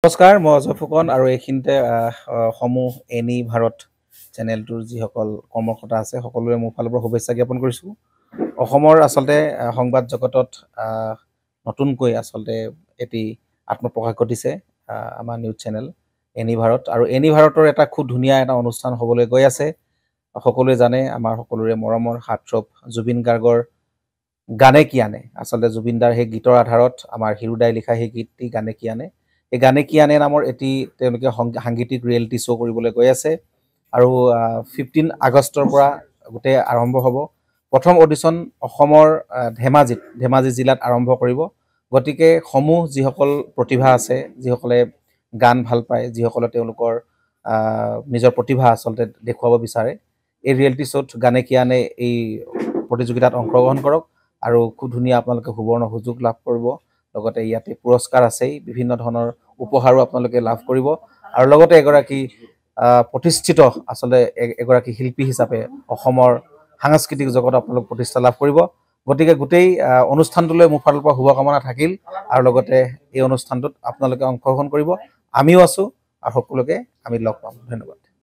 নমস্কাৰ মই অজয় ফুকন আৰু এইখিনিতে সমূহ এনি ভাৰত চেনেলটোৰ যিসকল কৰ্মকৰ্তা আছে সকলোৰে মোৰ ফালৰ পৰা শুভেচ্ছা জ্ঞাপন কৰিছোঁ। অসমৰ আচলতে সংবাদ জগতত নতুনকৈ আচলতে এটি আত্মপ্ৰকাশ ঘটিছে আমাৰ নিউজ চেনেল এনি ভাৰত আৰু এনি ভাৰতৰ এটা খুব ধুনীয়া এটা অনুষ্ঠান হ'বলৈ গৈ আছে। সকলোৱে জানে আমাৰ সকলোৰে মৰমৰ হাৰ্টথ্ৰব জুবিন গাৰ্গৰ গানে কি আনে, আচলতে জুবিন দাৰ সেই গীতৰ আধাৰত আমাৰ হিৰুদাই লিখা সেই গীতটি গানে কি আনে, এই গানে কি আনে নামৰ এটি তেওঁলোকে সাংগীতিক ৰিয়েলিটি শ্ব' কৰিবলৈ গৈ আছে আৰু 15 আগষ্টৰ পৰা গোটেই আৰম্ভ হ'ব। প্ৰথম অডিশ্যন অসমৰ ধেমাজি জিলাত আৰম্ভ কৰিব। গতিকে সমূহ যিসকল প্ৰতিভা আছে, যিসকলে গান ভাল পায়, যিসকলে তেওঁলোকৰ নিজৰ প্ৰতিভা আচলতে দেখুৱাব বিচাৰে, এই ৰিয়েলিটি শ্ব'ত গানে কি আনে এই প্ৰতিযোগিতাত অংশগ্ৰহণ কৰক আৰু খুব ধুনীয়া আপোনালোকে সুবৰ্ণ সুযোগ লাভ কৰিব। লগতে ইয়াতে পুৰস্কাৰ আছেই, বিভিন্ন ধৰণৰ উপহাৰো আপোনালোকে লাভ কৰিব আৰু লগতে এগৰাকী প্ৰতিষ্ঠিত আচলতে এগৰাকী শিল্পী হিচাপে অসমৰ সাংস্কৃতিক জগতত আপোনালোক প্ৰতিষ্ঠা লাভ কৰিব। গতিকে গোটেই অনুষ্ঠানটোলৈ মোৰ ফালৰ পৰা শুভকামনা থাকিল আৰু লগতে এই অনুষ্ঠানটোত আপোনালোকে অংশগ্ৰহণ কৰিব। আমিও আছোঁ আৰু সকলোকে আমি লগ পাম। ধন্যবাদ।